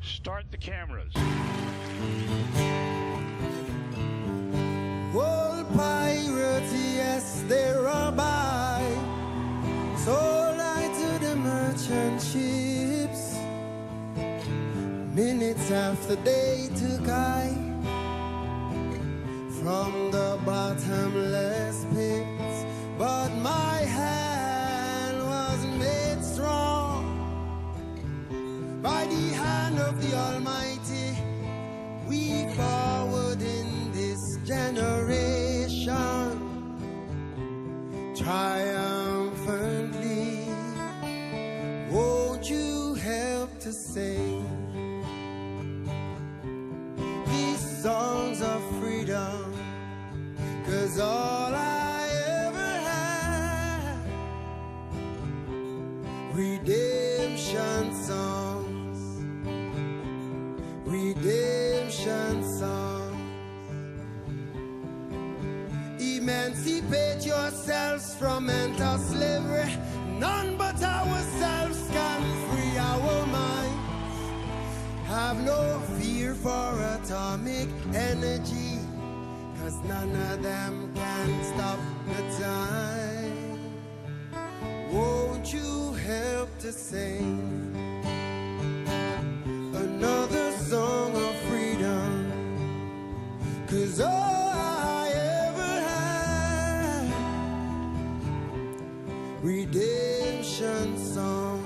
Start the cameras. Old pirates, yes, they rob I. Sold I to the merchant ships. Minutes after they took I from the bottomless pits. But my hand was made strong by the hand of the Almighty. We forward in this generation triumphantly. Won't you help to sing these songs of freedom? 'Cause all I ever had, redemption songs, redemption songs. Emancipate yourselves from mental slavery. None but ourselves can free our minds. Have no fear for atomic energy, 'cause none of them can stop the time. Won't you help to sing another song of freedom? 'Cause all I ever had, redemption song.